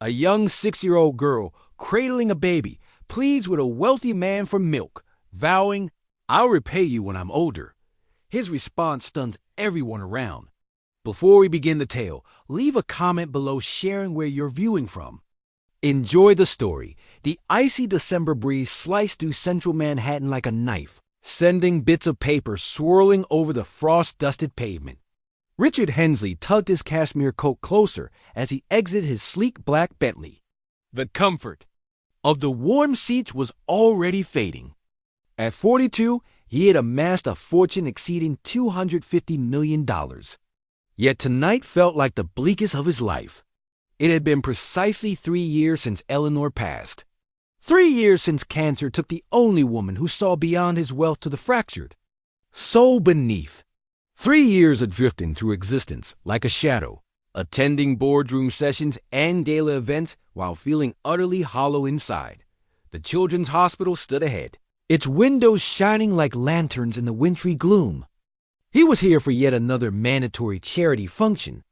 A young 6-year-old girl cradling a baby pleads with a wealthy man for milk, vowing, "I'll repay you when I'm older." His response stuns everyone around. Before we begin the tale, leave a comment below sharing where you're viewing from. Enjoy the story. The icy December breeze sliced through central Manhattan like a knife, sending bits of paper swirling over the frost-dusted pavement. Richard Hensley tugged his cashmere coat closer as he exited his sleek black Bentley. The comfort of the warm seats was already fading. At 42, he had amassed a fortune exceeding $250 million. Yet tonight felt like the bleakest of his life. It had been precisely 3 years since Eleanor passed. 3 years since cancer took the only woman who saw beyond his wealth to the fractured. So beneath. 3 years of drifting through existence like a shadow, attending boardroom sessions and daily events while feeling utterly hollow inside. The children's hospital stood ahead, its windows shining like lanterns in the wintry gloom. He was here for yet another mandatory charity function.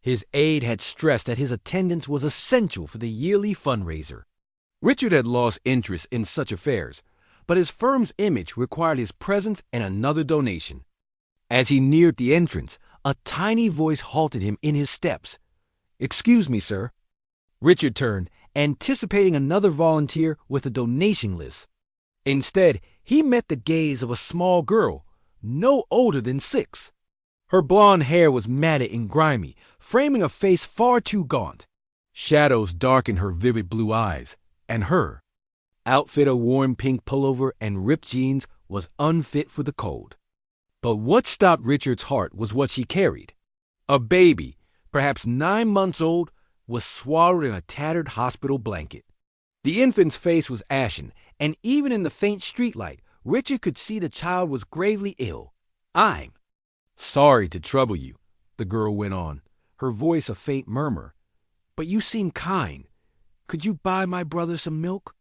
His aide had stressed that his attendance was essential for the yearly fundraiser. Richard had lost interest in such affairs, but his firm's image required his presence and another donation. As he neared the entrance, a tiny voice halted him in his steps. "Excuse me, sir." Richard turned, anticipating another volunteer with a donation list. Instead, he met the gaze of a small girl, no older than 6. Her blonde hair was matted and grimy, framing a face far too gaunt. Shadows darkened her vivid blue eyes, and her outfit of warm pink pullover and ripped jeans was unfit for the cold. But what stopped Richard's heart was what she carried. A baby, perhaps 9 months old, was swaddled in a tattered hospital blanket. The infant's face was ashen, and even in the faint streetlight, Richard could see the child was gravely ill. "I'm sorry to trouble you," the girl went on, her voice a faint murmur. "But you seem kind. Could you buy my brother some milk?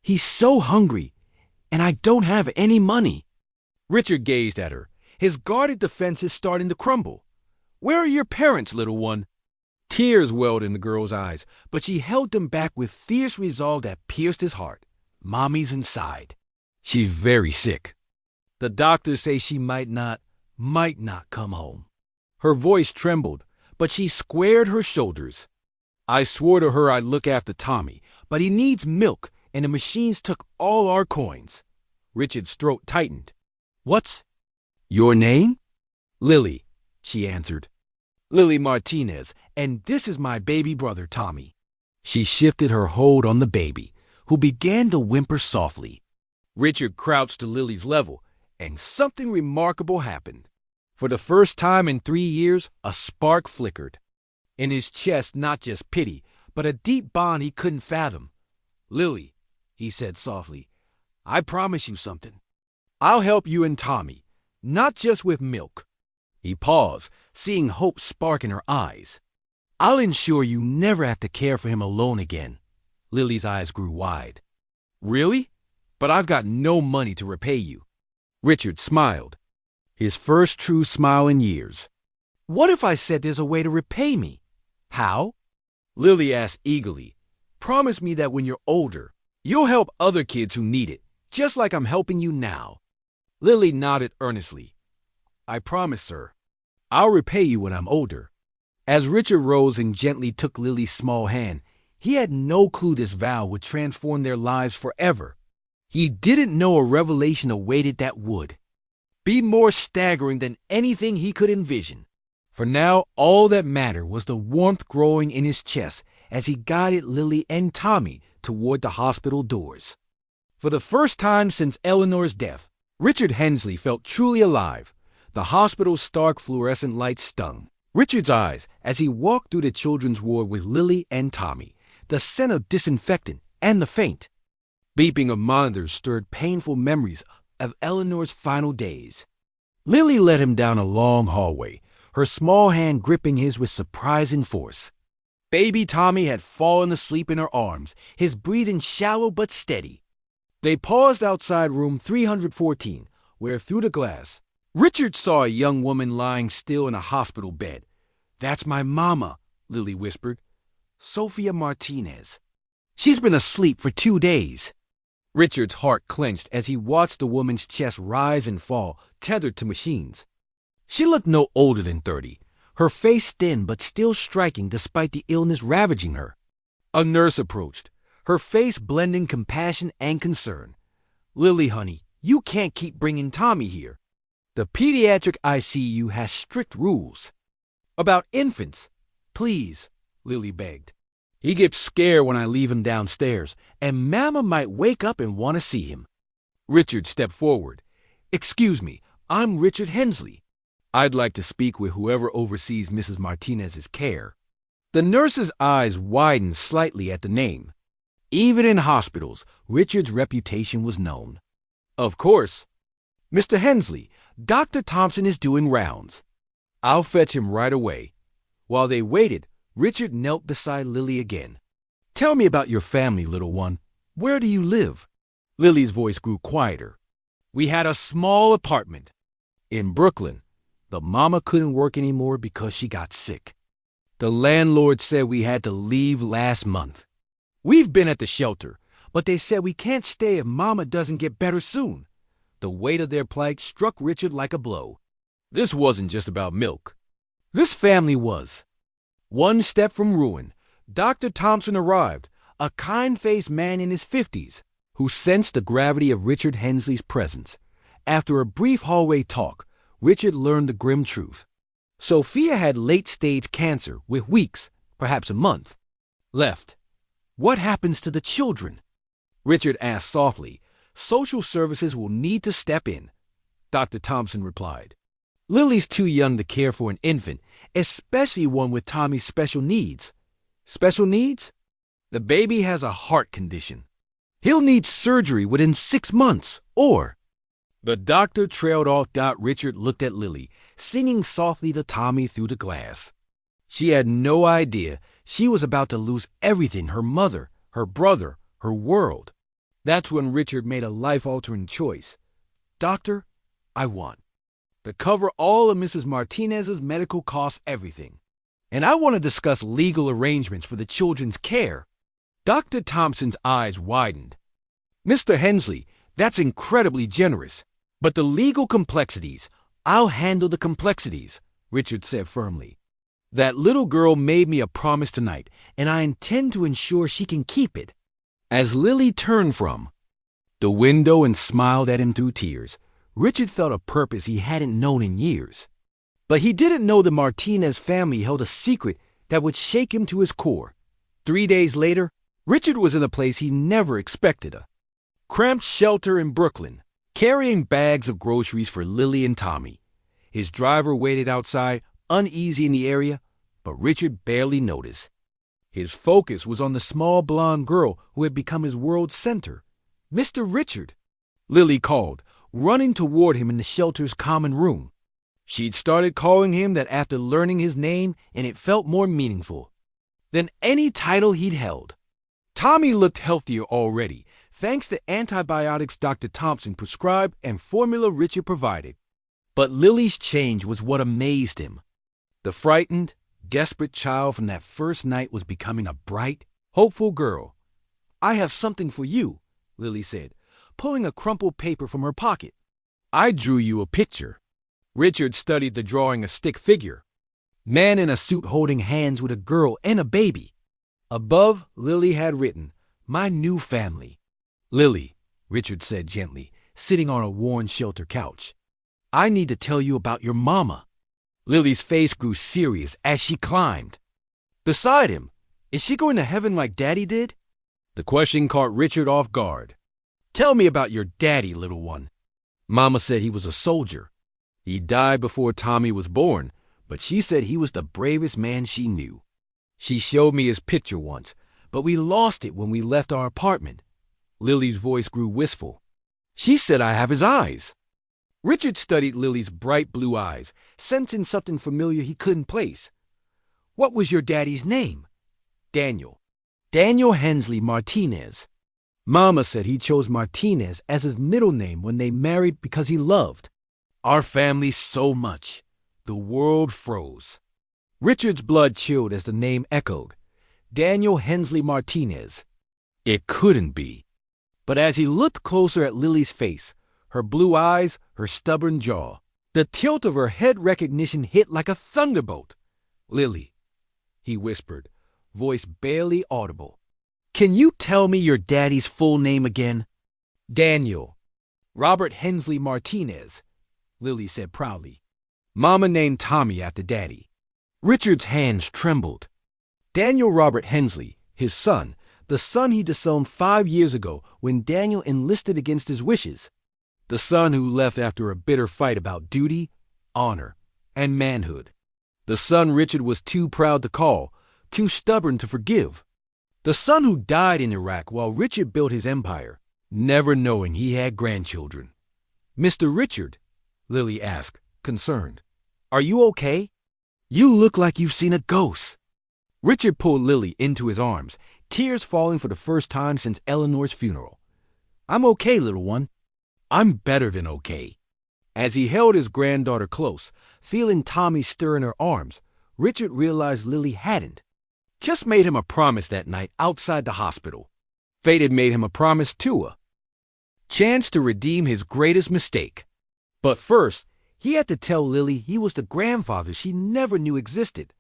He's so hungry, and I don't have any money." Richard gazed at her, his guarded defenses starting to crumble. "Where are your parents, little one?" Tears welled in the girl's eyes, but she held them back with fierce resolve that pierced his heart. "Mommy's inside. She's very sick. The doctors say she might not come home." Her voice trembled, but she squared her shoulders. "I swore to her I'd look after Tommy, but he needs milk, and the machines took all our coins." Richard's throat tightened. "What's your name?" "Lily," she answered. "Lily Martinez, and this is my baby brother, Tommy." She shifted her hold on the baby, who began to whimper softly. Richard crouched to Lily's level, and something remarkable happened. For the first time in 3 years, a spark flickered. In his chest, not just pity, but a deep bond he couldn't fathom. "Lily," he said softly, "I promise you something. I'll help you and Tommy, not just with milk." He paused, seeing hope spark in her eyes. "I'll ensure you never have to care for him alone again." Lily's eyes grew wide. "Really? But I've got no money to repay you." Richard smiled, his first true smile in years. "What if I said there's a way to repay me?" "How?" Lily asked eagerly. "Promise me that when you're older, you'll help other kids who need it, just like I'm helping you now." Lily nodded earnestly. "I promise, sir. I'll repay you when I'm older." As Richard rose and gently took Lily's small hand, he had no clue this vow would transform their lives forever. He didn't know a revelation awaited that would be more staggering than anything he could envision. For now, all that mattered was the warmth growing in his chest as he guided Lily and Tommy toward the hospital doors. For the first time since Eleanor's death, Richard Hensley felt truly alive. The hospital's stark fluorescent lights stung Richard's eyes as he walked through the children's ward with Lily and Tommy. The scent of disinfectant and the faint beeping of monitors stirred painful memories of Eleanor's final days. Lily led him down a long hallway, her small hand gripping his with surprising force. Baby Tommy had fallen asleep in her arms, his breathing shallow but steady. They paused outside room 314, where through the glass, Richard saw a young woman lying still in a hospital bed. "That's my mama," Lily whispered. Sophia Martinez. She's been asleep for 2 days. Richard's heart clenched as he watched the woman's chest rise and fall, tethered to machines. She looked no older than 30, her face thin but still striking despite the illness ravaging her. A nurse approached, her face blending compassion and concern. "Lily, honey, you can't keep bringing Tommy here. The pediatric ICU has strict rules." "About infants, please," Lily begged. "He gets scared when I leave him downstairs, and Mama might wake up and want to see him." Richard stepped forward. "Excuse me, I'm Richard Hensley. I'd like to speak with whoever oversees Mrs. Martinez's care." The nurse's eyes widened slightly at the name. Even in hospitals, Richard's reputation was known. "Of course. Mr. Hensley, Dr. Thompson is doing rounds. I'll fetch him right away." While they waited, Richard knelt beside Lily again. "Tell me about your family, little one. Where do you live?" Lily's voice grew quieter. "We had a small apartment in Brooklyn. The mama couldn't work anymore because she got sick. The landlord said we had to leave last month. We've been at the shelter, but they said we can't stay if Mama doesn't get better soon." The weight of their plight struck Richard like a blow. This wasn't just about milk. This family was. One step from ruin, Dr. Thompson arrived, a kind-faced man in his 50s, who sensed the gravity of Richard Hensley's presence. After a brief hallway talk, Richard learned the grim truth. Sophia had late-stage cancer with weeks, perhaps a month, left. "What happens to the children?" Richard asked softly. "Social services will need to step in," Dr. Thompson replied. "Lily's too young to care for an infant, especially one with Tommy's special needs." "Special needs?" "The baby has a heart condition. He'll need surgery within 6 months, or—" The doctor trailed off. Richard looked at Lily, singing softly to Tommy through the glass. She had no idea she was about to lose everything: her mother, her brother, her world. That's when Richard made a life-altering choice. "Doctor, I want to cover all of Mrs. Martinez's medical costs, everything. And I want to discuss legal arrangements for the children's care." Dr. Thompson's eyes widened. "Mr. Hensley, that's incredibly generous. But the legal complexities, I'll handle the complexities," Richard said firmly. "That little girl made me a promise tonight, and I intend to ensure she can keep it." As Lily turned from the window and smiled at him through tears, Richard felt a purpose he hadn't known in years. But he didn't know the Martinez family held a secret that would shake him to his core. 3 days later, Richard was in a place he never expected: a cramped shelter in Brooklyn, carrying bags of groceries for Lily and Tommy. His driver waited outside, uneasy in the area, but Richard barely noticed. His focus was on the small blonde girl who had become his world center. "Mr. Richard," Lily called, running toward him in the shelter's common room. She'd started calling him that after learning his name, and it felt more meaningful than any title he'd held. Tommy looked healthier already, thanks to antibiotics Dr. Thompson prescribed and formula Richard provided. But Lily's change was what amazed him. The frightened, desperate child from that first night was becoming a bright, hopeful girl. "I have something for you," Lily said, pulling a crumpled paper from her pocket. "I drew you a picture." Richard studied the drawing: a stick figure, man in a suit holding hands with a girl and a baby. Above, Lily had written, "My new family." "Lily," Richard said gently, sitting on a worn shelter couch, "I need to tell you about your mama." Lily's face grew serious as she climbed beside him. "Is she going to heaven like Daddy did?" The question caught Richard off guard. "Tell me about your daddy, little one." "Mama said he was a soldier. He died before Tommy was born, but she said he was the bravest man she knew. She showed me his picture once, but we lost it when we left our apartment." Lily's voice grew wistful. "She said I have his eyes." Richard studied Lily's bright blue eyes, sensing something familiar he couldn't place. "What was your daddy's name?" "Daniel. Daniel Hensley Martinez. Mama said he chose Martinez as his middle name when they married because he loved our family so much." The world froze. Richard's blood chilled as the name echoed. Daniel Hensley Martinez. It couldn't be. But as he looked closer at Lily's face, her blue eyes, her stubborn jaw, the tilt of her head recognition hit like a thunderbolt. "Lily," he whispered, voice barely audible. "Can you tell me your daddy's full name again?" "Daniel Robert Hensley Martinez," Lily said proudly. "Mama named Tommy after Daddy." Richard's hands trembled. Daniel Robert Hensley, his son, the son he disowned 5 years ago when Daniel enlisted against his wishes. The son who left after a bitter fight about duty, honor, and manhood. The son Richard was too proud to call, too stubborn to forgive. The son who died in Iraq while Richard built his empire, never knowing he had grandchildren. "Mr. Richard," Lily asked, concerned, "are you okay? You look like you've seen a ghost." Richard pulled Lily into his arms, tears falling for the first time since Eleanor's funeral. "I'm okay, little one. I'm better than okay." As he held his granddaughter close, feeling Tommy stir in her arms, Richard realized Lily hadn't. Just made him a promise that night outside the hospital. Fate had made him a promise too. Chance to redeem his greatest mistake. But first, he had to tell Lily he was the grandfather she never knew existed.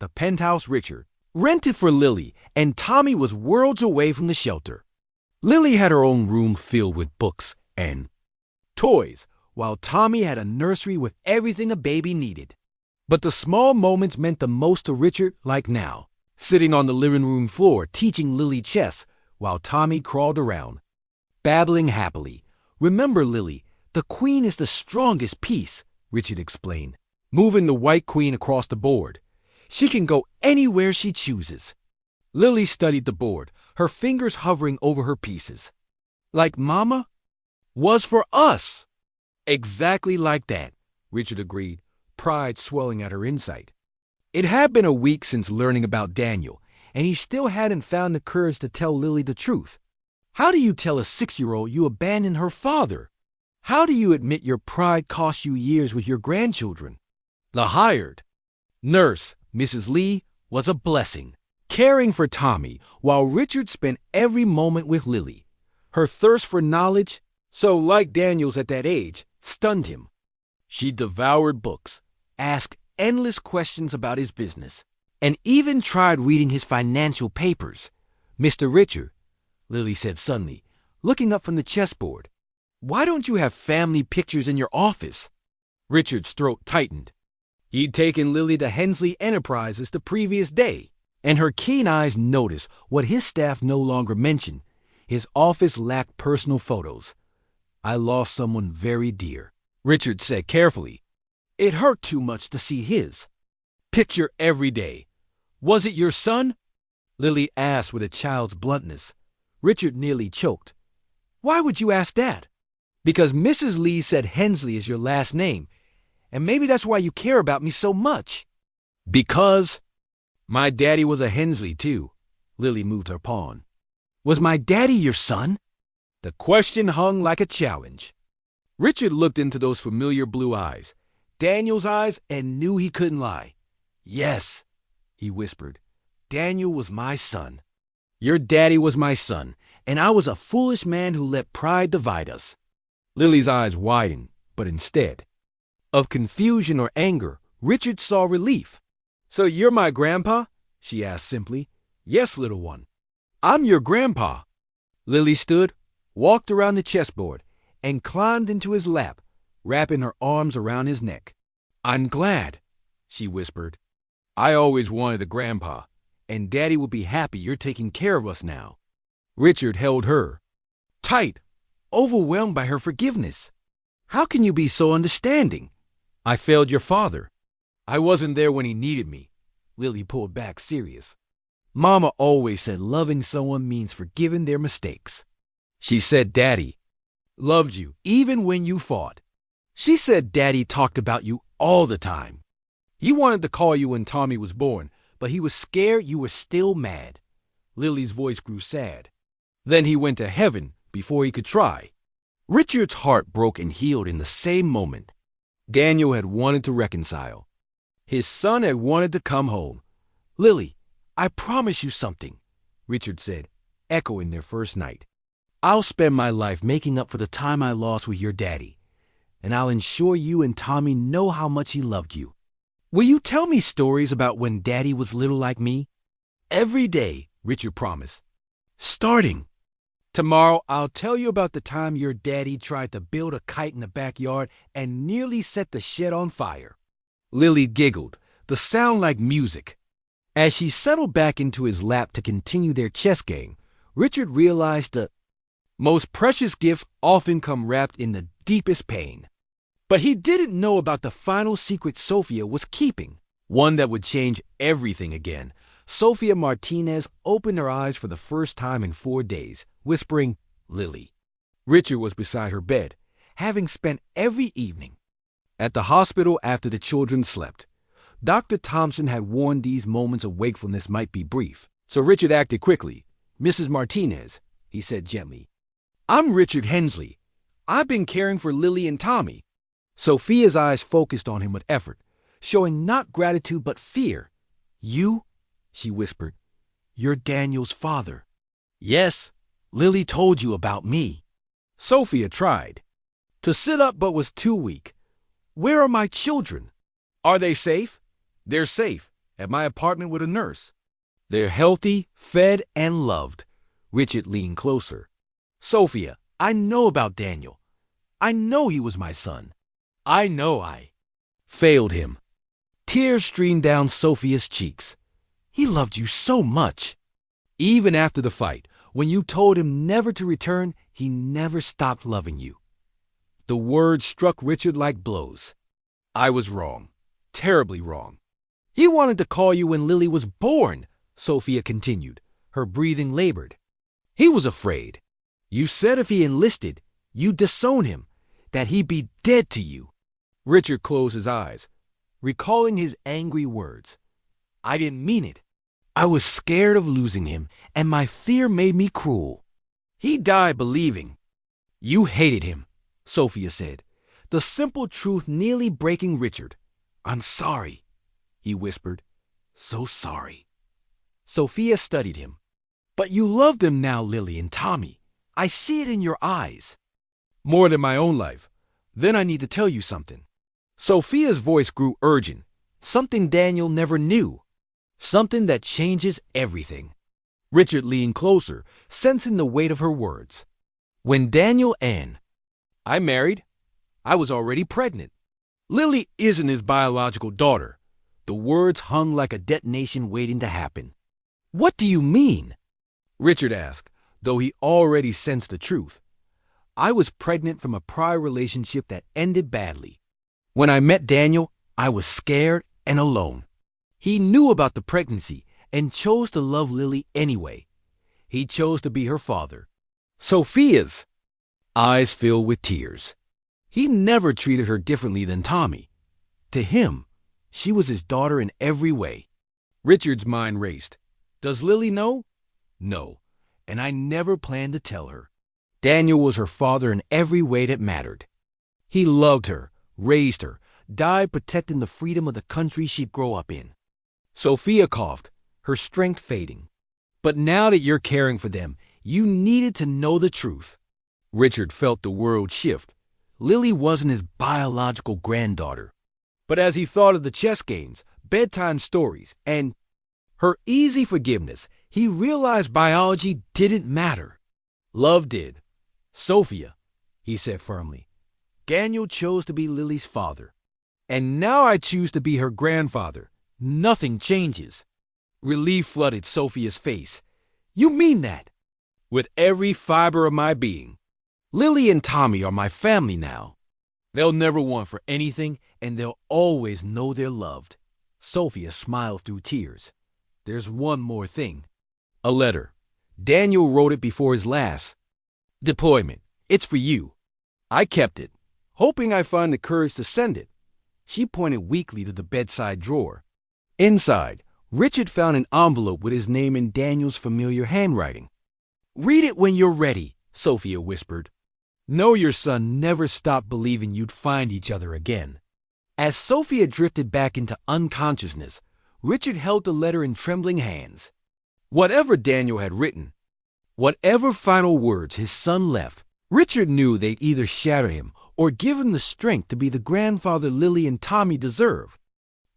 The penthouse Richard rented for Lily, and Tommy was worlds away from the shelter. Lily had her own room filled with books and toys, while Tommy had a nursery with everything a baby needed. But the small moments meant the most to Richard, like now, sitting on the living room floor teaching Lily chess while Tommy crawled around, babbling happily. "Remember, Lily, the queen is the strongest piece," Richard explained, moving the white queen across the board. "She can go anywhere she chooses." Lily studied the board, her fingers hovering over her pieces. "Like Mama was for us." "Exactly like that," Richard agreed, pride swelling at her insight. It had been a week since learning about Daniel, and he still hadn't found the courage to tell Lily the truth. How do you tell a 6-year-old you abandoned her father? How do you admit your pride cost you years with your grandchildren? The hired nurse, Mrs. Lee, was a blessing, caring for Tommy while Richard spent every moment with Lily. Her thirst for knowledge, so like Daniel's at that age, stunned him. She devoured books, asked endless questions about his business, and even tried reading his financial papers. "Mr. Richard," Lily said suddenly, looking up from the chessboard, "why don't you have family pictures in your office?" Richard's throat tightened. He'd taken Lily to Hensley Enterprises the previous day, and her keen eyes noticed what his staff no longer mentioned. His office lacked personal photos. "I lost someone very dear," Richard said carefully. "It hurt too much to see his picture every day." "Was it your son?" Lily asked with a child's bluntness. Richard nearly choked. "Why would you ask that?" "Because Mrs. Lee said Hensley is your last name, and maybe that's why you care about me so much." "Because my daddy was a Hensley, too." Lily moved her pawn. "Was my daddy your son?" The question hung like a challenge. Richard looked into those familiar blue eyes, Daniel's eyes, and knew he couldn't lie. "Yes," he whispered. "Daniel was my son. Your daddy was my son, and I was a foolish man who let pride divide us." Lily's eyes widened, but instead of confusion or anger, Richard saw relief. "So you're my grandpa?" she asked simply. "Yes, little one. I'm your grandpa." Lily stood, walked around the chessboard, and climbed into his lap, wrapping her arms around his neck. "I'm glad," she whispered. "I always wanted a grandpa, and Daddy will be happy you're taking care of us now." Richard held her tight, overwhelmed by her forgiveness. "How can you be so understanding? I failed your father. I wasn't there when he needed me." Lily pulled back, serious. "Mama always said loving someone means forgiving their mistakes. She said Daddy loved you even when you fought. She said Daddy talked about you all the time. He wanted to call you when Tommy was born, but he was scared you were still mad." Lily's voice grew sad. "Then he went to heaven before he could try." Richard's heart broke and healed in the same moment. Daniel had wanted to reconcile. His son had wanted to come home. "Lily, I promise you something, Richard said, echoing their first night. I'll spend my life making up for the time I lost with your daddy, and I'll ensure you and Tommy know how much he loved you. Will you tell me stories about when Daddy was little like me? Every day, Richard promised. Starting tomorrow, I'll tell you about the time your daddy tried to build a kite in the backyard and nearly set the shed on fire. Lily giggled, the sound like music. As she settled back into his lap to continue their chess game, Richard realized the most precious gifts often come wrapped in the deepest pain. But he didn't know about the final secret Sophia was keeping, one that would change everything again. Sophia Martinez opened her eyes for the first time in 4 days, whispering, Lily. Richard was beside her bed, having spent every evening at the hospital after the children slept. Dr. Thompson had warned these moments of wakefulness might be brief, so Richard acted quickly. Mrs. Martinez, he said gently, I'm Richard Hensley. I've been caring for Lily and Tommy. Sophia's eyes focused on him with effort, showing not gratitude but fear. You? She whispered. You're Daniel's father. Yes, Lily told you about me. Sophia tried to sit up but was too weak. Where are my children? Are they safe? They're safe, at my apartment with a nurse. They're healthy, fed, and loved. Richard leaned closer. Sophia, I know about Daniel. I know he was my son. I know I failed him. Tears streamed down Sophia's cheeks. He loved you so much. Even after the fight, when you told him never to return, he never stopped loving you. The words struck Richard like blows. I was wrong. Terribly wrong. He wanted to call you when Lily was born, Sophia continued, her breathing labored. He was afraid. You said if he enlisted, you'd disown him, that he'd be dead to you. Richard closed his eyes, recalling his angry words. I didn't mean it. I was scared of losing him, and my fear made me cruel. He died believing. You hated him, Sophia said, the simple truth nearly breaking Richard. I'm sorry, he whispered. So sorry. Sophia studied him. But you love them now, Lily and Tommy. I see it in your eyes. More than my own life. Then I need to tell you something. Sophia's voice grew urgent, something Daniel never knew, something that changes everything. Richard leaned closer, sensing the weight of her words. When Daniel and I married, I was already pregnant. Lily isn't his biological daughter. The words hung like a detonation waiting to happen. What do you mean? Richard asked, though he already sensed the truth. I was pregnant from a prior relationship that ended badly. When I met Daniel, I was scared and alone. He knew about the pregnancy and chose to love Lily anyway. He chose to be her father. Sophia's eyes filled with tears. He never treated her differently than Tommy. To him, she was his daughter in every way. Richard's mind raced. Does Lily know? No, and I never planned to tell her. Daniel was her father in every way that mattered. He loved her, raised her, died protecting the freedom of the country she'd grow up in. Sophia coughed, her strength fading. But now that you're caring for them, you needed to know the truth. Richard felt the world shift. Lily wasn't his biological granddaughter. But as he thought of the chess games, bedtime stories, and her easy forgiveness, he realized biology didn't matter. Love did. Sophia, he said firmly. Daniel chose to be Lily's father. And now I choose to be her grandfather. Nothing changes. Relief flooded Sophia's face. You mean that? With every fiber of my being. Lily and Tommy are my family now. They'll never want for anything, and they'll always know they're loved. Sophia smiled through tears. There's one more thing. A letter. Daniel wrote it before his last deployment. It's for you. I kept it, hoping I'd find the courage to send it. She pointed weakly to the bedside drawer. Inside, Richard found an envelope with his name in Daniel's familiar handwriting. Read it when you're ready, Sophia whispered. Know your son never stopped believing you'd find each other again. As Sophia drifted back into unconsciousness, Richard held the letter in trembling hands. Whatever Daniel had written, whatever final words his son left, Richard knew they'd either shatter him or give him the strength to be the grandfather Lily and Tommy deserve.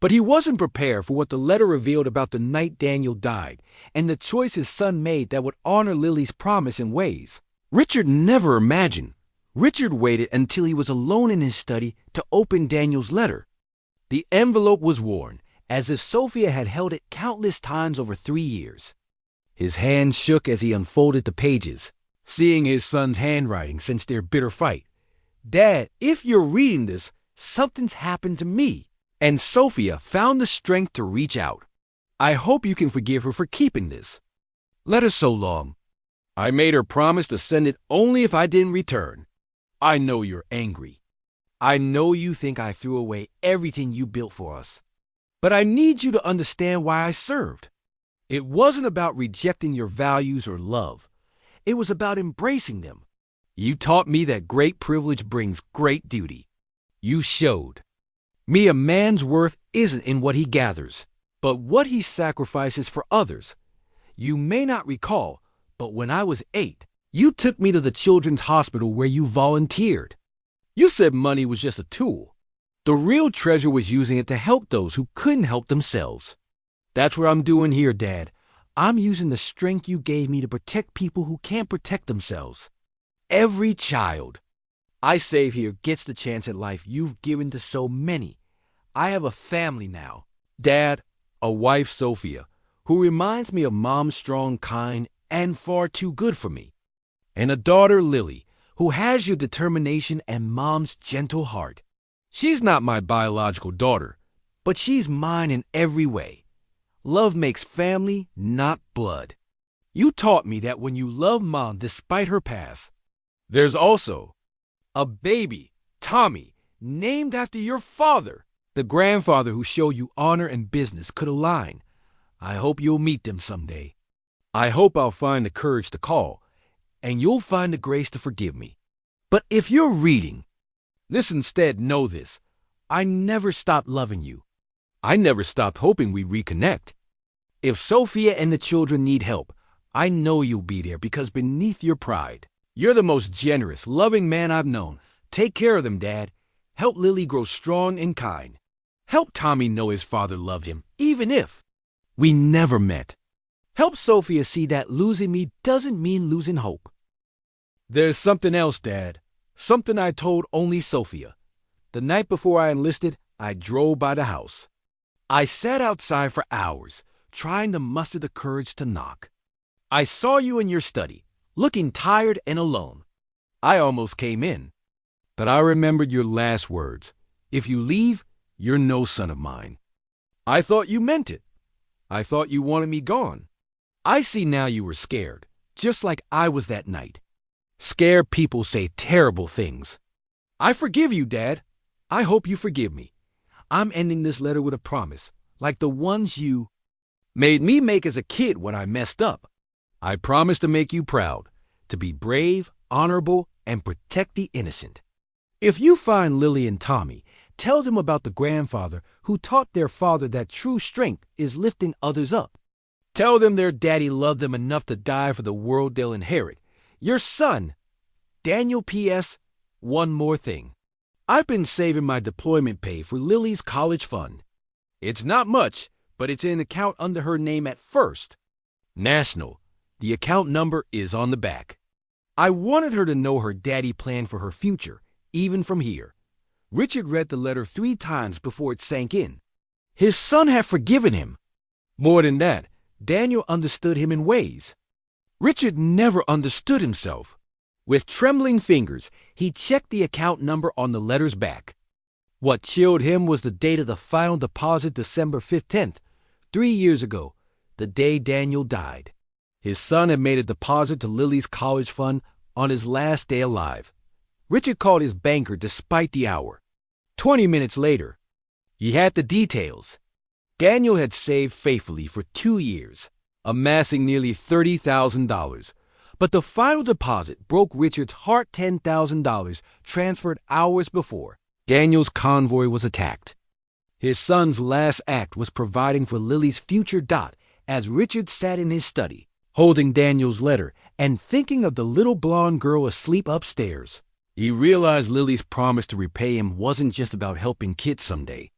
But he wasn't prepared for what the letter revealed about the night Daniel died and the choice his son made that would honor Lily's promise and ways. Richard never imagined. Richard waited until he was alone in his study to open Daniel's letter. The envelope was worn, as if Sophia had held it countless times over 3 years. His hand shook as he unfolded the pages, seeing his son's handwriting since their bitter fight. "Dad, if you're reading this, something's happened to me." And Sophia found the strength to reach out. "I hope you can forgive her for keeping this letter so long. I made her promise to send it only if I didn't return. I know you're angry. I know you think I threw away everything you built for us. But I need you to understand why I served. It wasn't about rejecting your values or love. It was about embracing them. You taught me that great privilege brings great duty. You showed me a man's worth isn't in what he gathers, but what he sacrifices for others. You may not recall, but when I was 8, you took me to the children's hospital where you volunteered. You said money was just a tool. The real treasure was using it to help those who couldn't help themselves. That's what I'm doing here, Dad. I'm using the strength you gave me to protect people who can't protect themselves. Every child I save here gets the chance at life you've given to so many. I have a family now. Dad, a wife, Sophia, who reminds me of Mom's strong, kind, and far too good for me. And a daughter, Lily, who has your determination and Mom's gentle heart. She's not my biological daughter, but she's mine in every way. Love makes family, not blood. You taught me that when you love Mom despite her past, there's also a baby, Tommy, named after your father. The grandfather who showed you honor and business could align. I hope you'll meet them someday. I hope I'll find the courage to call, and you'll find the grace to forgive me. But if you're reading, let's instead know this. I never stopped loving you. I never stopped hoping we'd reconnect. If Sophia and the children need help, I know you'll be there because beneath your pride, you're the most generous, loving man I've known. Take care of them, Dad. Help Lily grow strong and kind. Help Tommy know his father loved him, even if we never met. Help Sophia see that losing me doesn't mean losing hope. There's something else, Dad. Something I told only Sophia. The night before I enlisted, I drove by the house. I sat outside for hours, trying to muster the courage to knock. I saw you in your study, looking tired and alone. I almost came in, but I remembered your last words. If you leave, you're no son of mine. I thought you meant it. I thought you wanted me gone. I see now you were scared, just like I was that night. Scared people say terrible things. I forgive you, Dad. I hope you forgive me. I'm ending this letter with a promise, like the ones you made me make as a kid when I messed up. I promise to make you proud, to be brave, honorable, and protect the innocent. If you find Lily and Tommy, tell them about the grandfather who taught their father that true strength is lifting others up. Tell them their daddy loved them enough to die for the world they'll inherit. Your son, Daniel. P.S. One more thing. I've been saving my deployment pay for Lily's college fund. It's not much, but it's in an account under her name at First National. The account number is on the back. I wanted her to know her daddy planned for her future, even from here. Richard read the letter 3 times before it sank in. His son had forgiven him. More than that, Daniel understood him in ways Richard never understood himself. With trembling fingers, he checked the account number on the letter's back. What chilled him was the date of the final deposit, December 15th, 3 years ago, the day Daniel died. His son had made a deposit to Lily's college fund on his last day alive. Richard called his banker despite the hour. 20 minutes later, he had the details. Daniel had saved faithfully for 2 years, amassing nearly $30,000. But the final deposit broke Richard's heart. $10,000 transferred hours before Daniel's convoy was attacked. His son's last act was providing for Lily's future Dot as Richard sat in his study, holding Daniel's letter and thinking of the little blonde girl asleep upstairs. He realized Lily's promise to repay him wasn't just about helping kids someday.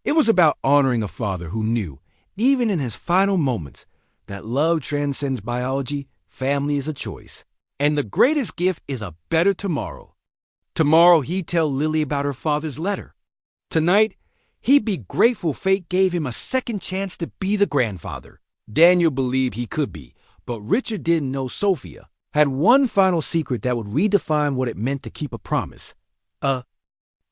It was about honoring a father who knew, even in his final moments, that love transcends biology, family is a choice, and the greatest gift is a better tomorrow. Tomorrow he'd tell Lily about her father's letter. Tonight, he'd be grateful fate gave him a second chance to be the grandfather. Daniel believed he could be, but Richard didn't know Sophia had one final secret that would redefine what it meant to keep a promise. A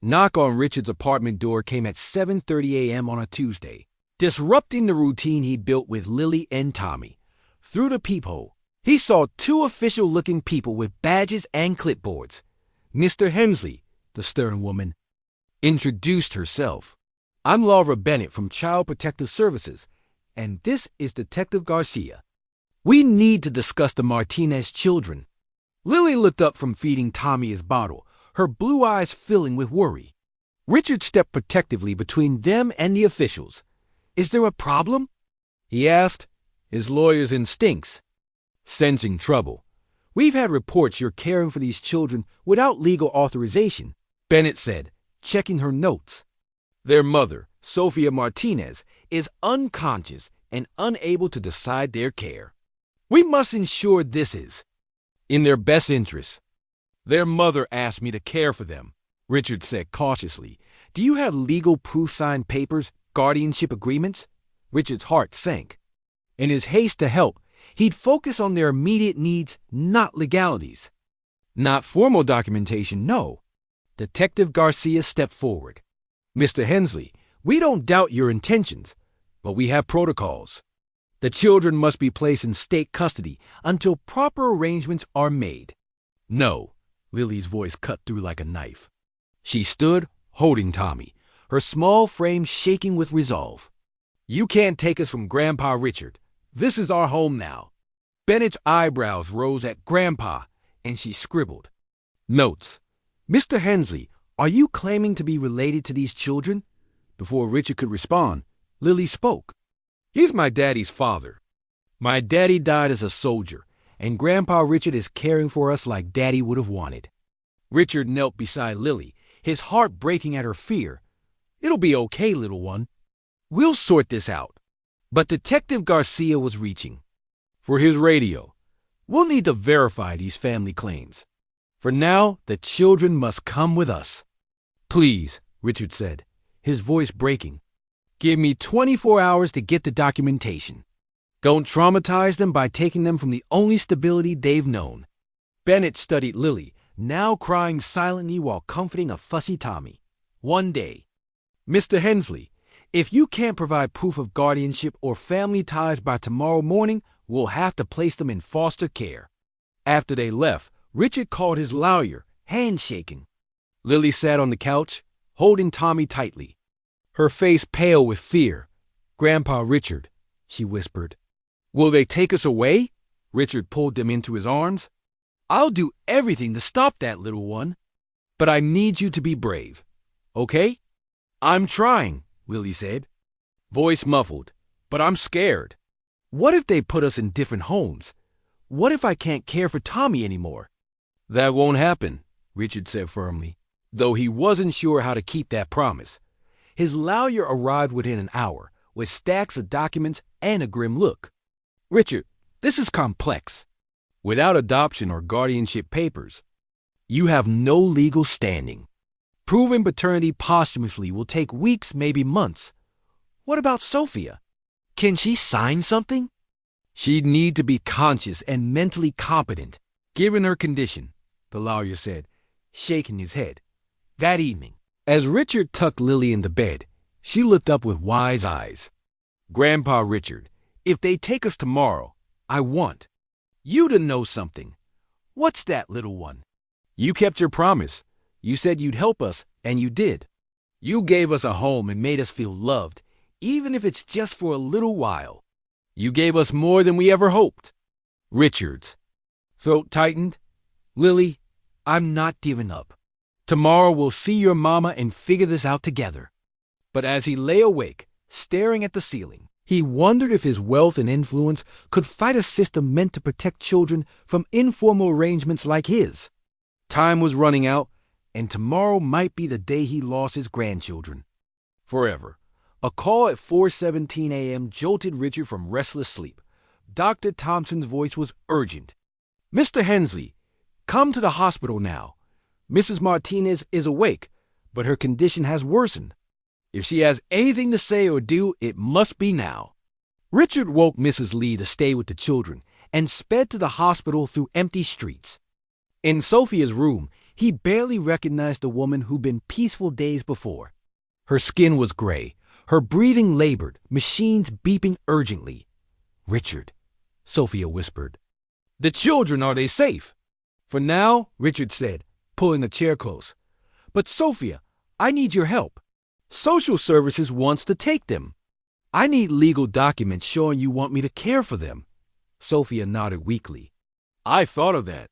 knock on Richard's apartment door came at 7:30 a.m. on a Tuesday, disrupting the routine he built with Lily and Tommy. Through the peephole, he saw two official-looking people with badges and clipboards. Mr. Hensley, the stern woman, introduced herself. "I'm Laura Bennett from Child Protective Services, and this is Detective Garcia. We need to discuss the Martinez children." Lily looked up from feeding Tommy his bottle, her blue eyes filling with worry. Richard stepped protectively between them and the officials. "Is there a problem?" he asked, his lawyer's instincts sensing trouble. "We've had reports you're caring for these children without legal authorization," Bennett said, checking her notes. "Their mother, Sophia Martinez, is unconscious and unable to decide their care. We must ensure this is in their best interests. Their mother asked me to care for them," Richard said cautiously. "Do you have legal proof-signed papers, guardianship agreements?" Richard's heart sank. In his haste to help, he'd focus on their immediate needs, not legalities. "Not formal documentation, no." Detective Garcia stepped forward. "Mr. Hensley, we don't doubt your intentions, but we have protocols. The children must be placed in state custody until proper arrangements are made." "No," Lily's voice cut through like a knife. She stood, holding Tommy, her small frame shaking with resolve. "You can't take us from Grandpa Richard. This is our home now." Bennett's eyebrows rose at Grandpa, and she scribbled. Notes. "Mr. Hensley, are you claiming to be related to these children?" Before Richard could respond, Lily spoke. "He's my daddy's father. My daddy died as a soldier, and Grandpa Richard is caring for us like Daddy would have wanted." Richard knelt beside Lily, his heart breaking at her fear. "It'll be okay, little one. We'll sort this out." But Detective Garcia was reaching for his radio. "We'll need to verify these family claims. For now, the children must come with us." "Please," Richard said, his voice breaking. "Give me 24 hours to get the documentation. Don't traumatize them by taking them from the only stability they've known." Bennett studied Lily, now crying silently while comforting a fussy Tommy. "One day, Mr. Hensley, if you can't provide proof of guardianship or family ties by tomorrow morning, we'll have to place them in foster care." After they left, Richard called his lawyer, handshaking. Lily sat on the couch, holding Tommy tightly, her face pale with fear. "Grandpa Richard," she whispered. "Will they take us away?" Richard pulled them into his arms. "I'll do everything to stop that, little one. But I need you to be brave, okay?" "I'm trying," Lily said, voice muffled, "but I'm scared. What if they put us in different homes? What if I can't care for Tommy anymore?" "That won't happen," Richard said firmly, though he wasn't sure how to keep that promise. His lawyer arrived within an hour, with stacks of documents and a grim look. "Richard, this is complex. Without adoption or guardianship papers, you have no legal standing. Proving paternity posthumously will take weeks, maybe months. What about Sophia? Can she sign something?" "She'd need to be conscious and mentally competent, given her condition," the lawyer said, shaking his head. That evening, as Richard tucked Lily into bed, she looked up with wise eyes. "Grandpa Richard, if they take us tomorrow, I want you to know something." "What's that, little one?" "You kept your promise. You said you'd help us, and you did. You gave us a home and made us feel loved, even if it's just for a little while. You gave us more than we ever hoped." Richard's throat tightened. "Lily, I'm not giving up. Tomorrow we'll see your mama and figure this out together." But as he lay awake, staring at the ceiling, he wondered if his wealth and influence could fight a system meant to protect children from informal arrangements like his. Time was running out, and tomorrow might be the day he lost his grandchildren. Forever. A call at 4:17 a.m. jolted Richard from restless sleep. Dr. Thompson's voice was urgent. "Mr. Hensley, come to the hospital now. Mrs. Martinez is awake, but her condition has worsened. If she has anything to say or do, it must be now." Richard woke Mrs. Lee to stay with the children and sped to the hospital through empty streets. In Sophia's room, he barely recognized the woman who'd been peaceful days before. Her skin was gray, her breathing labored, machines beeping urgently. "Richard," Sophia whispered. "The children, are they safe?" "For now," Richard said, pulling a chair close. "But Sophia, I need your help. Social services wants to take them. I need legal documents showing you want me to care for them." Sophia nodded weakly. "I thought of that.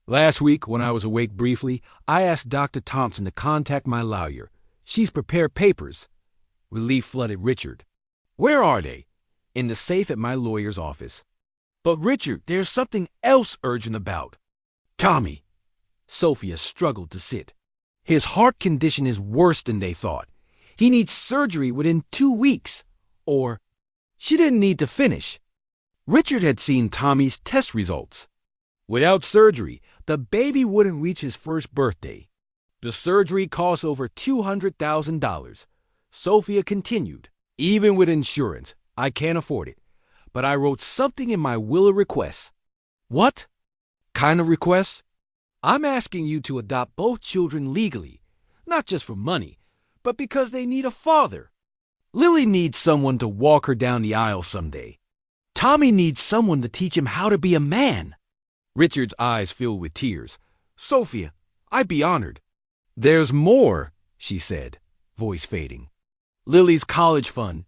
Last week, when I was awake briefly, I asked Dr. Thompson to contact my lawyer. She's prepared papers." Relief flooded Richard. "Where are they?" "In the safe at my lawyer's office." "But Richard, there's something else urgent about." "Tommy." Sophia struggled to sit. "His heart condition is worse than they thought. He needs surgery within 2 weeks. Or—" She didn't need to finish. Richard had seen Tommy's test results. Without surgery, the baby wouldn't reach his first birthday. The surgery cost over $200,000. Sophia continued. "Even with insurance, I can't afford it. But I wrote something in my will of requests." "What kind of requests?" "I'm asking you to adopt both children legally, not just for money, but because they need a father. Lily needs someone to walk her down the aisle someday. Tommy needs someone to teach him how to be a man." Richard's eyes filled with tears. "Sophia, I'd be honored." "There's more," she said, voice fading. "Lily's college fund,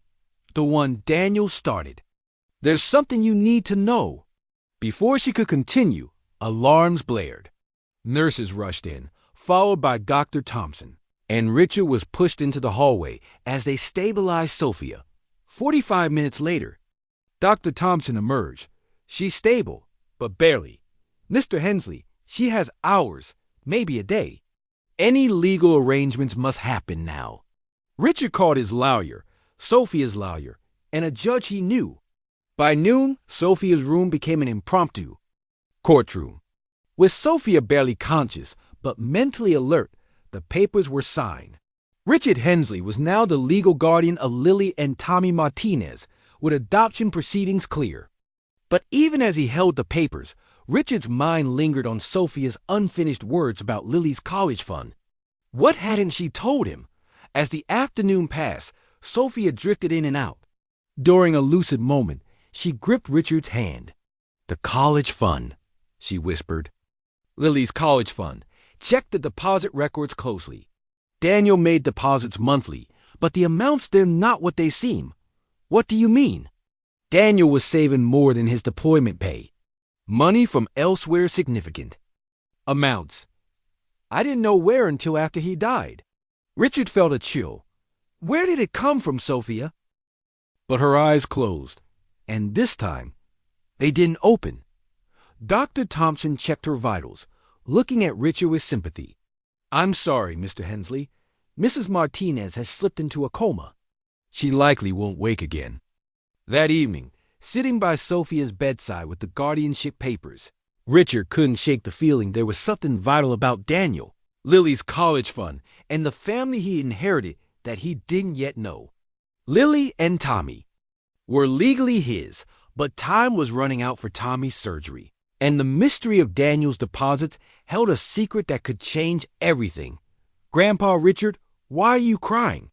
the one Daniel started. There's something you need to know." Before she could continue, alarms blared. Nurses rushed in, followed by Dr. Thompson, and Richard was pushed into the hallway as they stabilized Sophia. 45 minutes later, Dr. Thompson emerged. "She's stable, but barely. Mr. Hensley, she has hours, maybe a day. Any legal arrangements must happen now." Richard called his lawyer, Sophia's lawyer, and a judge he knew. By noon, Sophia's room became an impromptu courtroom. With Sophia barely conscious, but mentally alert, the papers were signed. Richard Hensley was now the legal guardian of Lily and Tommy Martinez, with adoption proceedings clear. But even as he held the papers, Richard's mind lingered on Sophia's unfinished words about Lily's college fund. What hadn't she told him? As the afternoon passed, Sophia drifted in and out. During a lucid moment, she gripped Richard's hand. "The college fund," she whispered. "Lily's college fund. Check the deposit records closely. Daniel made deposits monthly, but the amounts, they're not what they seem." "What do you mean?" "Daniel was saving more than his deployment pay. Money from elsewhere significant. Amounts. I didn't know where until after he died." Richard felt a chill. "Where did it come from, Sophia?" But her eyes closed, and this time, they didn't open. Dr. Thompson checked her vitals, looking at Richard with sympathy. "I'm sorry, Mr. Hensley. Mrs. Martinez has slipped into a coma. She likely won't wake again." That evening, sitting by Sophia's bedside with the guardianship papers, Richard couldn't shake the feeling there was something vital about Daniel, Lily's college fund, and the family he inherited that he didn't yet know. Lily and Tommy were legally his, but time was running out for Tommy's surgery, and the mystery of Daniel's deposits held a secret that could change everything. "Grandpa Richard, why are you crying?"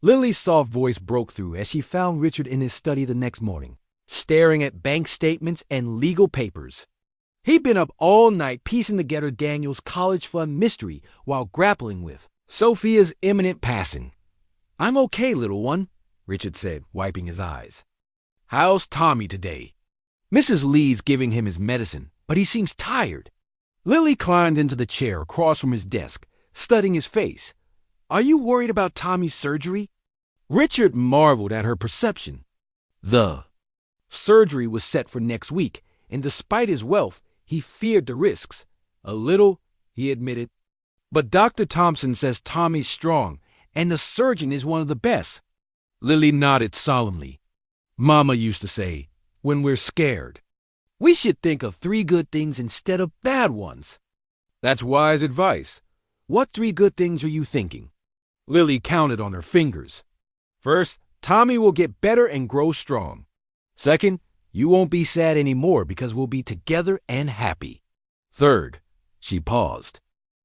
Lily's soft voice broke through as she found Richard in his study the next morning, staring at bank statements and legal papers. He'd been up all night piecing together Daniel's college fund mystery while grappling with Sophia's imminent passing. "I'm okay, little one," Richard said, wiping his eyes. "How's Tommy today?" "Mrs. Lee's giving him his medicine, but he seems tired." Lily climbed into the chair across from his desk, studying his face. "Are you worried about Tommy's surgery?" Richard marveled at her perception. The surgery was set for next week, and despite his wealth, he feared the risks. A little, he admitted. But Dr. Thompson says Tommy's strong, and the surgeon is one of the best. Lily nodded solemnly. Mama used to say, when we're scared, we should think of 3 good things instead of bad ones. That's wise advice. What 3 good things are you thinking? Lily counted on her fingers. First, Tommy will get better and grow strong. Second, you won't be sad anymore because we'll be together and happy. Third, she paused.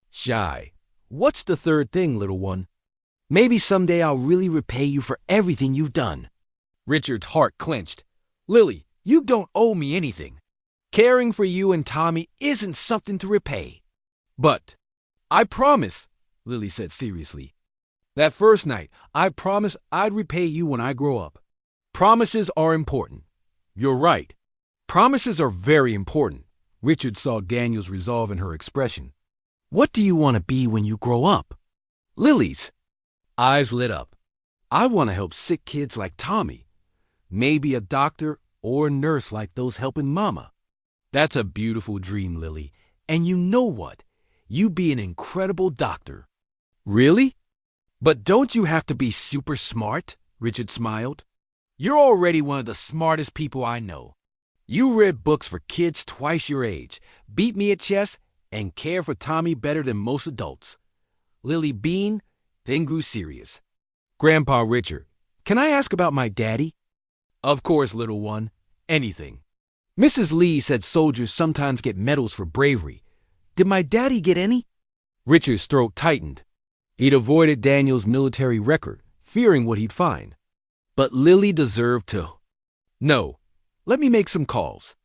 Shy. What's the third thing, little one? Maybe someday I'll really repay you for everything you've done. Richard's heart clenched. Lily, you don't owe me anything. Caring for you and Tommy isn't something to repay. But I promise, Lily said seriously. That first night, I promised I'd repay you when I grow up. Promises are important. You're right. Promises are very important. Richard saw Daniel's resolve in her expression. What do you want to be when you grow up? Lily's eyes lit up. I want to help sick kids like Tommy. Maybe a doctor or a nurse like those helping Mama. That's a beautiful dream, Lily. And you know what? You'd be an incredible doctor. Really? But don't you have to be super smart? Richard smiled. You're already one of the smartest people I know. You read books for kids twice your age, beat me at chess, and care for Tommy better than most adults. Lily beamed, then grew serious. Grandpa Richard, can I ask about my daddy? Of course, little one. Anything. Mrs. Lee said soldiers sometimes get medals for bravery. Did my daddy get any? Richard's throat tightened. He'd avoided Daniel's military record, fearing what he'd find. But Lily deserved to. No. Let me make some calls.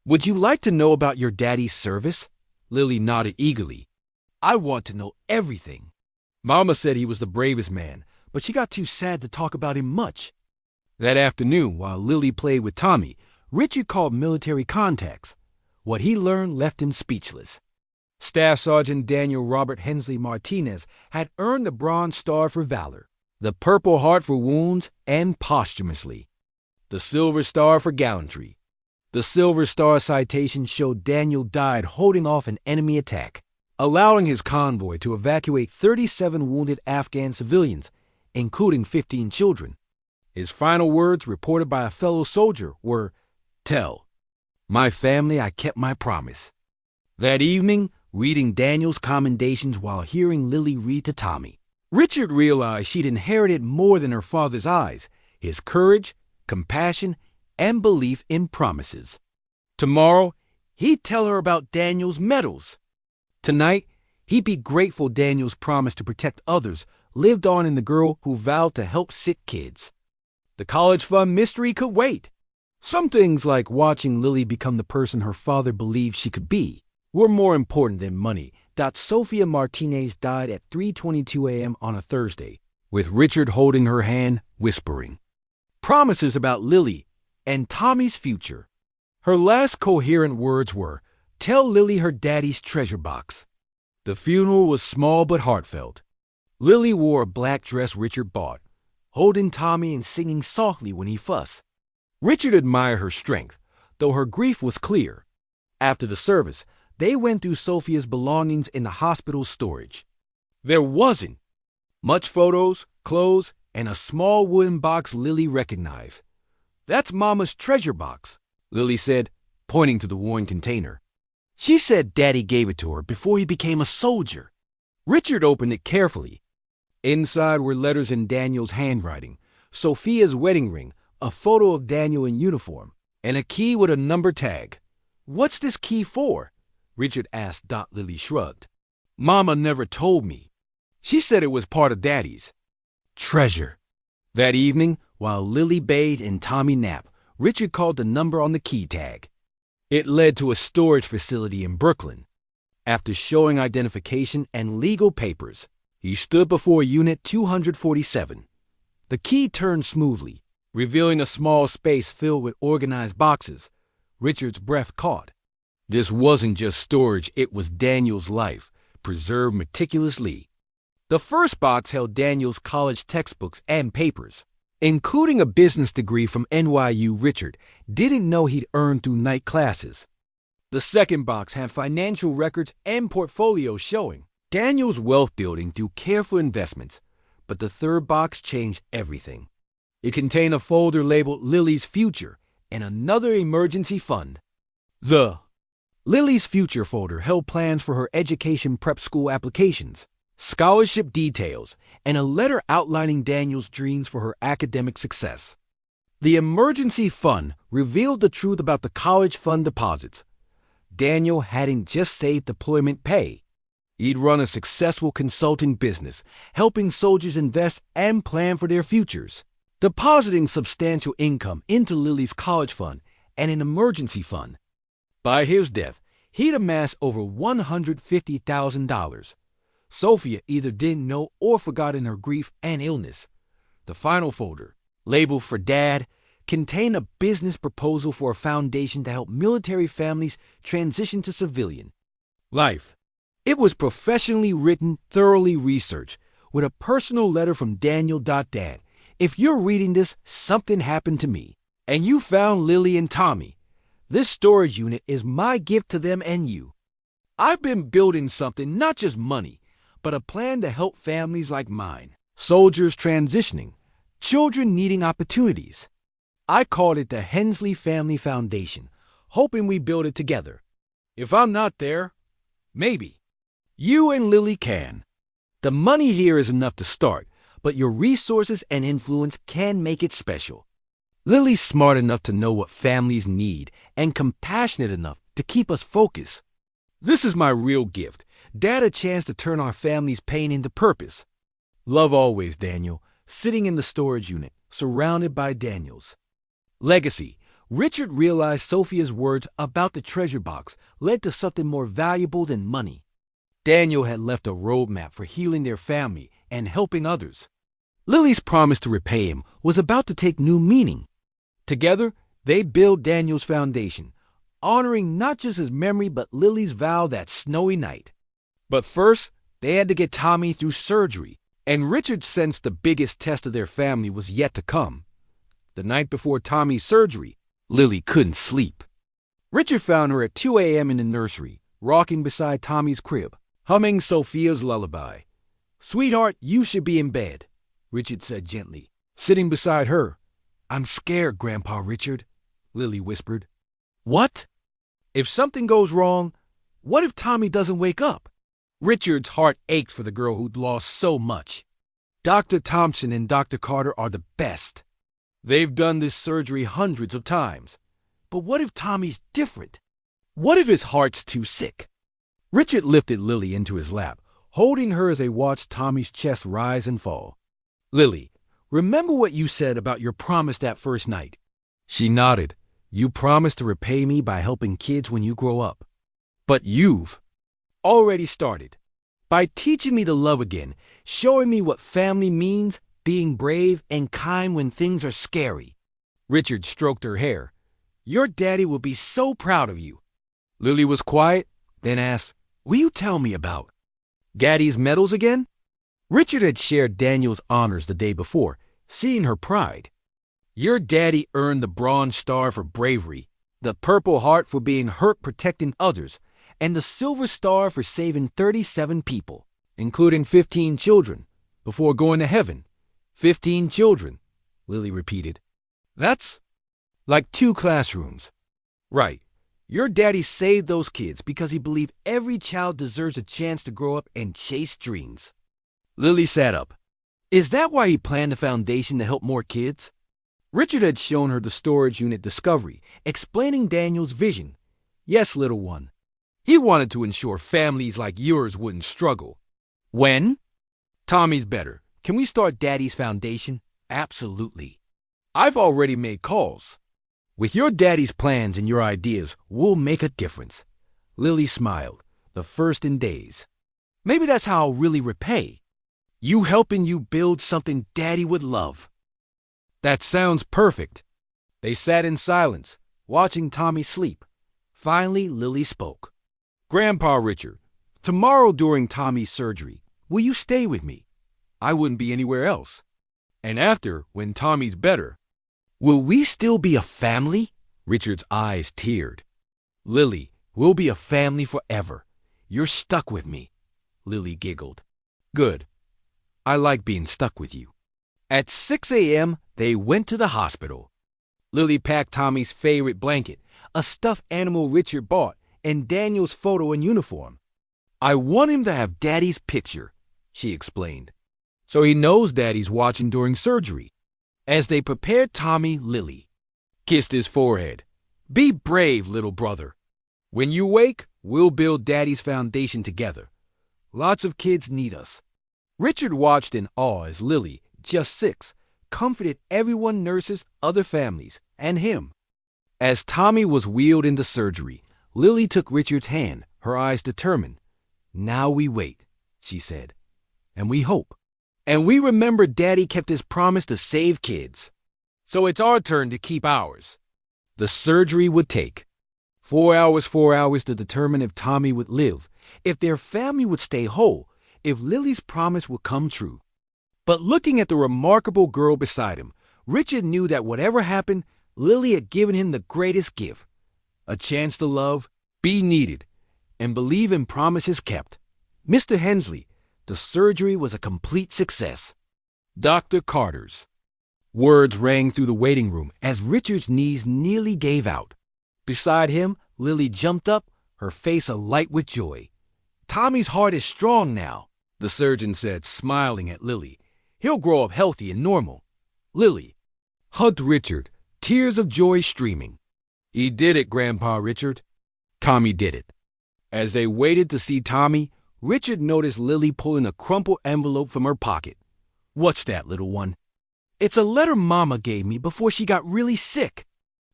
Would you like to know about your daddy's service? Lily nodded eagerly. I want to know everything. Mama said he was the bravest man, but she got too sad to talk about him much. That afternoon, while Lily played with Tommy, Richard called military contacts. What he learned left him speechless. Staff Sergeant Daniel Robert Hensley Martinez had earned the Bronze Star for valor, the Purple Heart for wounds and posthumously, the Silver Star for gallantry. The Silver Star citation showed Daniel died holding off an enemy attack, allowing his convoy to evacuate 37 wounded Afghan civilians, including 15 children. His final words, reported by a fellow soldier, were, "Tell my family I kept my promise." That evening, reading Daniel's commendations while hearing Lily read to Tommy, Richard realized she'd inherited more than her father's eyes, his courage, compassion, and belief in promises. Tomorrow, he'd tell her about Daniel's medals. Tonight, he'd be grateful Daniel's promise to protect others lived on in the girl who vowed to help sick kids. The college fund mystery could wait. Some things like watching Lily become the person her father believed she could be were more important than money. Sophia Martinez died at 3:22 a.m. on a Thursday, with Richard holding her hand, whispering promises about Lily and Tommy's future. Her last coherent words were, "Tell Lily her daddy's treasure box." The funeral was small but heartfelt. Lily wore a black dress Richard bought, holding Tommy and singing softly when he fussed. Richard admired her strength, though her grief was clear. After the service, they went through Sophia's belongings in the hospital's storage. There wasn't much photos, clothes, and a small wooden box Lily recognized. "That's Mama's treasure box," Lily said, pointing to the worn container. "She said Daddy gave it to her before he became a soldier." Richard opened it carefully. Inside were letters in Daniel's handwriting, Sophia's wedding ring, a photo of Daniel in uniform, and a key with a number tag. "What's this key for?" Richard asked. Lily shrugged. "Mama never told me. She said it was part of Daddy's treasure." That evening, while Lily bathed and Tommy napped, Richard called the number on the key tag. It led to a storage facility in Brooklyn. After showing identification and legal papers, he stood before Unit 247. The key turned smoothly, revealing a small space filled with organized boxes. Richard's breath caught. This wasn't just storage, it was Daniel's life, preserved meticulously. The first box held Daniel's college textbooks and papers, including a business degree from NYU Richard didn't know he'd earned through night classes. The second box had financial records and portfolios showing Daniel's wealth building through careful investments, but the third box changed everything. It contained a folder labeled Lily's Future and another emergency fund. The Lily's Future folder held plans for her education prep school applications, scholarship details, and a letter outlining Daniel's dreams for her academic success. The emergency fund revealed the truth about the college fund deposits. Daniel hadn't just saved deployment pay. He'd run a successful consulting business, helping soldiers invest and plan for their futures, depositing substantial income into Lily's college fund and an emergency fund. By his death, he'd amassed over $150,000. Sophia either didn't know or forgot in her grief and illness. The final folder, labeled for Dad, contained a business proposal for a foundation to help military families transition to civilian life. It was professionally written, thoroughly researched, with a personal letter from Daniel.Dad. If you're reading this, something happened to me, and you found Lily and Tommy. This storage unit is my gift to them and you. I've been building something, not just money, but a plan to help families like mine, soldiers transitioning, children needing opportunities. I called it the Hensley Family Foundation, hoping we build it together. If I'm not there, maybe you and Lily can. The money here is enough to start, but your resources and influence can make it special. Lily's smart enough to know what families need and compassionate enough to keep us focused. This is my real gift. Dad, a chance to turn our family's pain into purpose. Love always, Daniel, sitting in the storage unit, surrounded by Daniels. Legacy. Richard realized Sophia's words about the treasure box led to something more valuable than money. Daniel had left a roadmap for healing their family and helping others. Lily's promise to repay him was about to take new meaning. Together, they built Daniel's foundation, honoring not just his memory but Lily's vow that snowy night. But first, they had to get Tommy through surgery, and Richard sensed the biggest test of their family was yet to come. The night before Tommy's surgery, Lily couldn't sleep. Richard found her at 2 a.m. in the nursery, rocking beside Tommy's crib, humming Sophia's lullaby. "Sweetheart, you should be in bed," Richard said gently, sitting beside her. "I'm scared, Grandpa Richard," Lily whispered. "What? If something goes wrong, what if Tommy doesn't wake up?" Richard's heart ached for the girl who'd lost so much. Dr. Thompson and Dr. Carter are the best. They've done this surgery hundreds of times. But what if Tommy's different? What if his heart's too sick? Richard lifted Lily into his lap, holding her as they watched Tommy's chest rise and fall. "Lily, remember what you said about your promise that first night?" She nodded. "You promised to repay me by helping kids when you grow up. But you've already started. By teaching me to love again, showing me what family means, being brave and kind when things are scary." Richard stroked her hair. "Your daddy will be so proud of you." Lily was quiet, then asked, "Will you tell me about Gaddy's medals again?" Richard had shared Daniel's honors the day before, seeing her pride. "Your daddy earned the Bronze Star for bravery, the Purple Heart for being hurt protecting others, and the Silver Star for saving 37 people, including 15 children, before going to heaven." 15 children, Lily repeated. "That's like 2 classrooms." "Right. Your daddy saved those kids because he believed every child deserves a chance to grow up and chase dreams." Lily sat up. "Is that why he planned the foundation to help more kids?" Richard had shown her the storage unit discovery, explaining Daniel's vision. "Yes, little one. He wanted to ensure families like yours wouldn't struggle." "When?" "Tommy's better. Can we start Daddy's foundation?" "Absolutely. I've already made calls. With your daddy's plans and your ideas, we'll make a difference." Lily smiled, the first in days. "Maybe that's how I'll really repay. You helping you build something Daddy would love." "That sounds perfect." They sat in silence, watching Tommy sleep. Finally, Lily spoke. "Grandpa Richard, tomorrow during Tommy's surgery, will you stay with me? I wouldn't be anywhere else. And after, when Tommy's better, will we still be a family? Richard's eyes teared. Lily, we'll be a family forever. You're stuck with me. Lily giggled. Good. I like being stuck with you. At 6 a.m., they went to the hospital. Lily packed Tommy's favorite blanket, a stuffed animal Richard bought, and Daniel's photo and uniform. I want him to have Daddy's picture, she explained, so he knows Daddy's watching during surgery. As they prepared Tommy, Lily kissed his forehead. Be brave, little brother. When you wake, we'll build Daddy's foundation together. Lots of kids need us. Richard watched in awe as Lily, just 6, comforted everyone, nurses, other families, and him. As Tommy was wheeled into surgery, Lily took Richard's hand, her eyes determined. Now we wait, she said, and we hope. And we remember Daddy kept his promise to save kids. So it's our turn to keep ours. The surgery would take 4 hours to determine if Tommy would live, if their family would stay whole, if Lily's promise would come true. But looking at the remarkable girl beside him, Richard knew that whatever happened, Lily had given him the greatest gift, a chance to love, be needed, and believe in promises kept. Mr. Hensley, the surgery was a complete success. Dr. Carter's words rang through the waiting room as Richard's knees nearly gave out. Beside him, Lily jumped up, her face alight with joy. Tommy's heart is strong now, the surgeon said, smiling at Lily. He'll grow up healthy and normal. Lily hugged Richard, tears of joy streaming. He did it, Grandpa Richard. Tommy did it. As they waited to see Tommy, Richard noticed Lily pulling a crumpled envelope from her pocket. What's that, little one? It's a letter Mama gave me before she got really sick.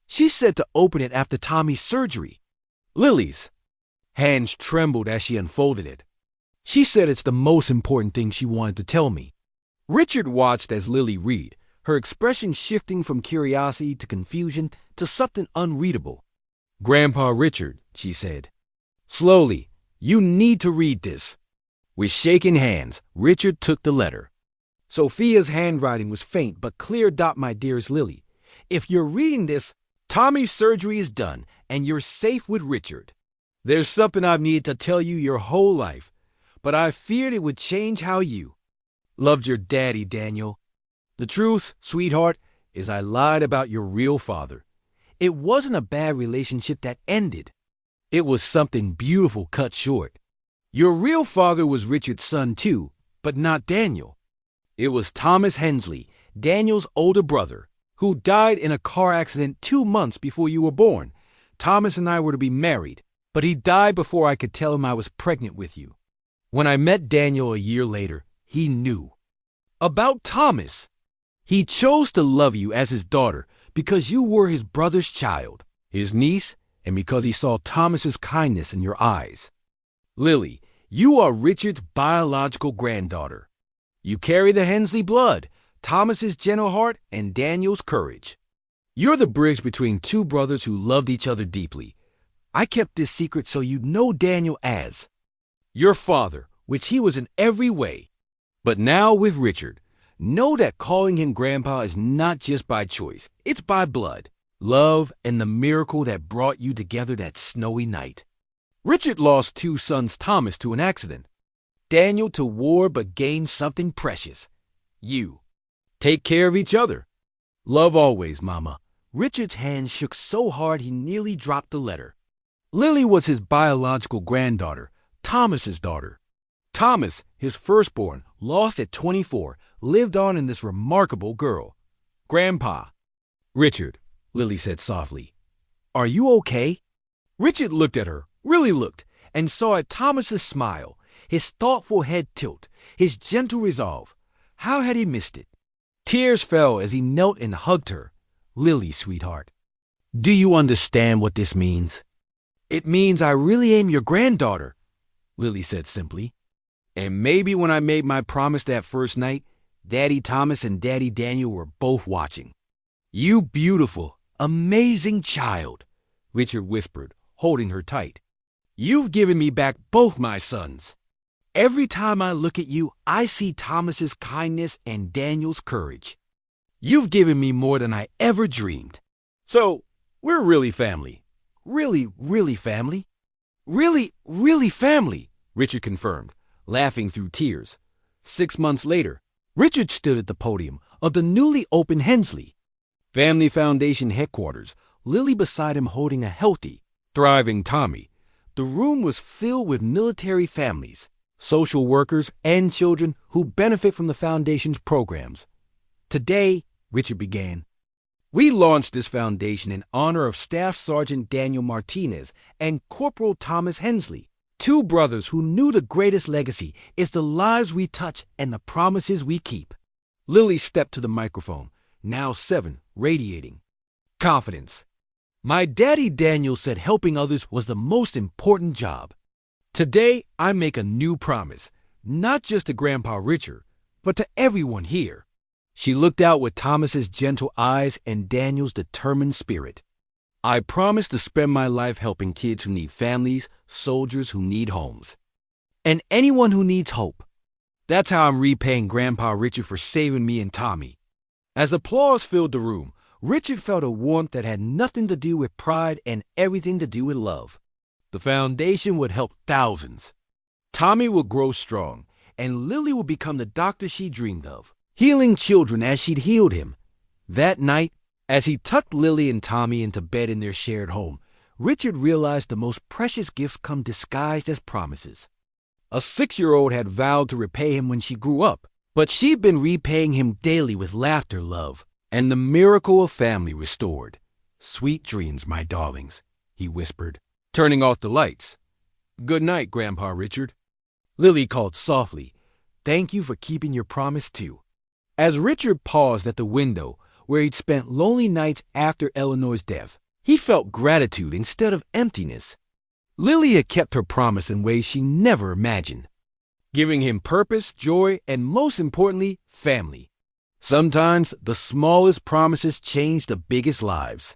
She said to open it after Tommy's surgery. Lily's hands trembled as she unfolded it. She said it's the most important thing she wanted to tell me. Richard watched as Lily read, her expression shifting from curiosity to confusion to something unreadable. Grandpa Richard, she said. Slowly, you need to read this. With shaking hands, Richard took the letter. Sophia's handwriting was faint but clear. My dearest Lily, if you're reading this, Tommy's surgery is done and you're safe with Richard. There's something I've needed to tell you your whole life, but I feared it would change how you loved your daddy, Daniel. The truth, sweetheart, is I lied about your real father. It wasn't a bad relationship that ended. It was something beautiful cut short. Your real father was Richard's son too, but not Daniel. It was Thomas Hensley, Daniel's older brother, who died in a car accident 2 months before you were born. Thomas and I were to be married, but he died before I could tell him I was pregnant with you. When I met Daniel a year later, he knew. About Thomas. He chose to love you as his daughter because you were his brother's child, his niece, and because he saw Thomas's kindness in your eyes. Lily, you are Richard's biological granddaughter. You carry the Hensley blood, Thomas's gentle heart, and Daniel's courage. You're the bridge between 2 brothers who loved each other deeply. I kept this secret so you'd know Daniel as your father, which he was in every way. But now with Richard, know that calling him Grandpa is not just by choice. It's by blood, love, and the miracle that brought you together that snowy night. Richard lost 2 sons, Thomas to an accident, Daniel to war, but gained something precious. You. Take care of each other. Love always, Mama. Richard's hand shook so hard he nearly dropped the letter. Lily was his biological granddaughter, Thomas's daughter. Thomas, his firstborn, lost at 24, lived on in this remarkable girl. Grandpa. Richard, Lily said softly, are you okay? Richard looked at her, really looked, and saw at Thomas's smile, his thoughtful head tilt, his gentle resolve. How had he missed it? Tears fell as he knelt and hugged her. Lily, sweetheart, do you understand what this means? It means I really am your granddaughter, Lily said simply. And maybe when I made my promise that first night, Daddy Thomas and Daddy Daniel were both watching. You beautiful, amazing child, Richard whispered, holding her tight. You've given me back both my sons. Every time I look at you, I see Thomas's kindness and Daniel's courage. You've given me more than I ever dreamed. So, we're really family. Really, really family. Really, really family, Richard confirmed, laughing through tears. 6 months later, Richard stood at the podium of the newly opened Hensley Family Foundation headquarters, Lily beside him holding a healthy, thriving Tommy. The room was filled with military families, social workers, and children who benefit from the foundation's programs. Today, Richard began, we launched this foundation in honor of Staff Sergeant Daniel Martinez and Corporal Thomas Hensley, two brothers who knew the greatest legacy is the lives we touch and the promises we keep. Lily stepped to the microphone, now 7, radiating confidence. My daddy Daniel said helping others was the most important job. Today, I make a new promise, not just to Grandpa Richard, but to everyone here. She looked out with Thomas's gentle eyes and Daniel's determined spirit. I promise to spend my life helping kids who need families, soldiers who need homes, and anyone who needs hope. That's how I'm repaying Grandpa Richard for saving me and Tommy. As applause filled the room, Richard felt a warmth that had nothing to do with pride and everything to do with love. The foundation would help thousands. Tommy would grow strong, and Lily would become the doctor she dreamed of, healing children as she'd healed him. That night, as he tucked Lily and Tommy into bed in their shared home, Richard realized the most precious gifts come disguised as promises. A 6-year-old had vowed to repay him when she grew up, but she'd been repaying him daily with laughter, love, and the miracle of family restored. Sweet dreams, my darlings, he whispered, turning off the lights. Good night, Grandpa Richard. Lily called softly, thank you for keeping your promise too. As Richard paused at the window where he'd spent lonely nights after Eleanor's death, he felt gratitude instead of emptiness. Lily had kept her promise in ways she never imagined, giving him purpose, joy, and most importantly, family. Sometimes the smallest promises change the biggest lives.